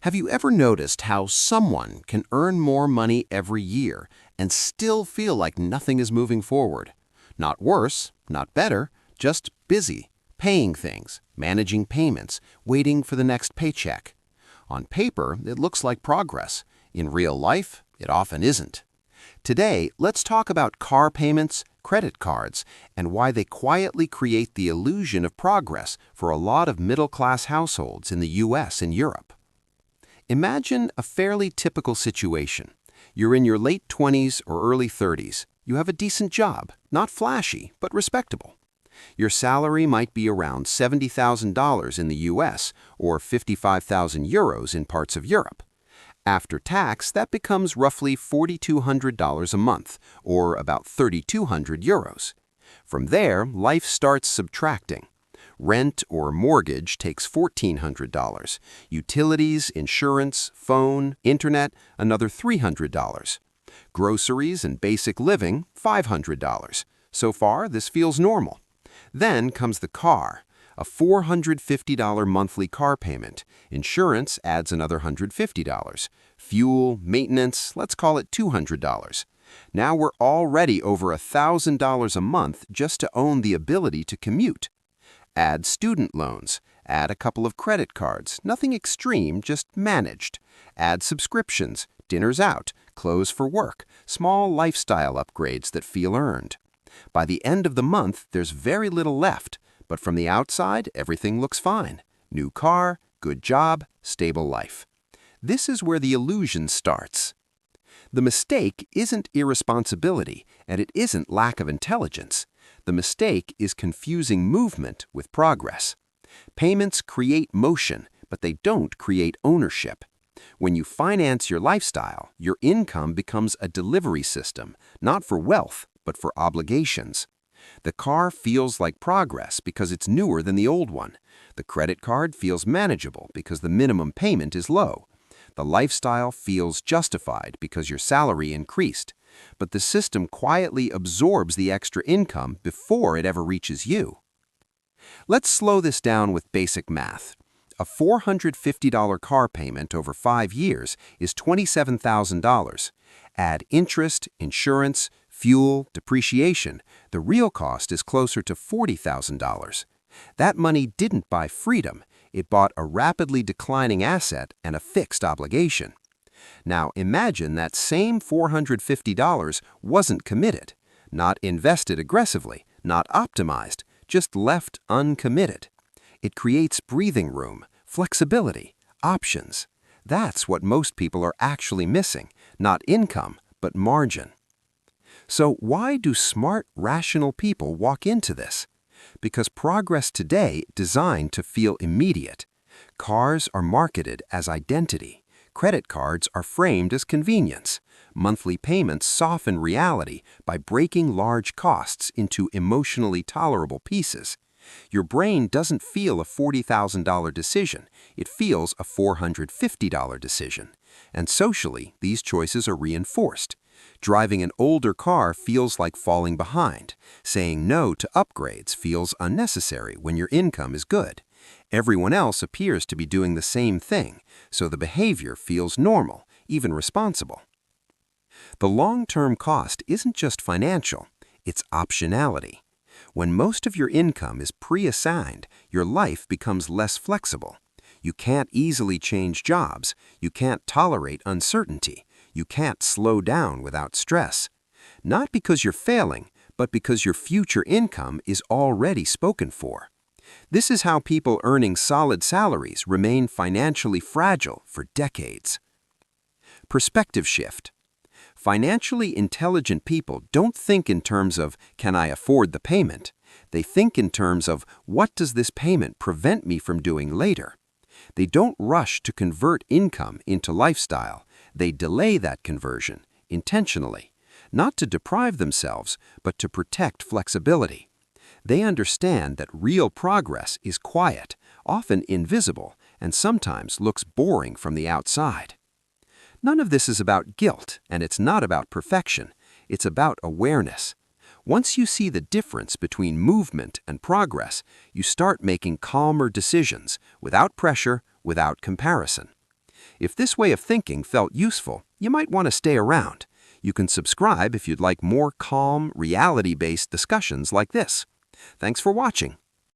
Have you ever noticed how someone can earn more money every year and still feel like nothing is moving forward? Not worse, not better, just busy, paying things, managing payments, waiting for the next paycheck. On paper, it looks like progress. In real life, it often isn't. Today, let's talk about car payments, credit cards, and why they quietly create the illusion of progress for a lot of middle-class households in the US and Europe. Imagine a fairly typical situation. You're in your late 20s or early 30s. You have a decent job, not flashy, but respectable. Your salary might be around $70,000 in the US or 55,000 euros in parts of Europe. After tax, that becomes roughly $4,200 a month, or about 3,200 euros. From there, life starts subtracting. Rent or mortgage takes $1,400. Utilities, insurance, phone, internet, another $300. Groceries and basic living, $500. So far, this feels normal. Then comes the car, a $450 monthly car payment. Insurance adds another $150. Fuel, maintenance, let's call it $200. Now we're already over $1,000 a month just to own the ability to commute. Add student loans. Add a couple of credit cards. Nothing extreme, just managed. Add subscriptions, dinners out, clothes for work, small lifestyle upgrades that feel earned. By the end of the month, there's very little left, but from the outside, everything looks fine. New car, good job, stable life. This is where the illusion starts. The mistake isn't irresponsibility, and it isn't lack of intelligence. The mistake is confusing movement with progress. Payments create motion, but they don't create ownership. When you finance your lifestyle, your income becomes a delivery system, not for wealth, but for obligations. The car feels like progress because it's newer than the old one. The credit card feels manageable because the minimum payment is low. The lifestyle feels justified because your salary increased. But the system quietly absorbs the extra income before it ever reaches you. Let's slow this down with basic math. A $450 car payment over 5 years is $27,000. Add interest, insurance, fuel, depreciation. The real cost is closer to $40,000. That money didn't buy freedom. It bought a rapidly declining asset and a fixed obligation. Now imagine that same $450 wasn't committed, not invested aggressively, not optimized, just left uncommitted. It creates breathing room, flexibility, options. That's what most people are actually missing, not income, but margin. So why do smart, rational people walk into this? Because progress today is designed to feel immediate. Cars are marketed as identity. Credit cards are framed as convenience. Monthly payments soften reality by breaking large costs into emotionally tolerable pieces. Your brain doesn't feel a $40,000 decision. It feels a $450 decision. And socially, these choices are reinforced. Driving an older car feels like falling behind. Saying no to upgrades feels unnecessary when your income is good. Everyone else appears to be doing the same thing, so the behavior feels normal, even responsible. The long-term cost isn't just financial, it's optionality. When most of your income is pre-assigned, your life becomes less flexible. You can't easily change jobs. You can't tolerate uncertainty. You can't slow down without stress. Not because you're failing, but because your future income is already spoken for. This is how people earning solid salaries remain financially fragile for decades. Perspective shift. Financially intelligent people don't think in terms of, can I afford the payment? They think in terms of, what does this payment prevent me from doing later? They don't rush to convert income into lifestyle. They delay that conversion, intentionally, not to deprive themselves, but to protect flexibility. They understand that real progress is quiet, often invisible, and sometimes looks boring from the outside. None of this is about guilt, and it's not about perfection. It's about awareness. Once you see the difference between movement and progress, you start making calmer decisions, without pressure, without comparison. If this way of thinking felt useful, you might want to stay around. You can subscribe if you'd like more calm, reality-based discussions like this. Thanks for watching.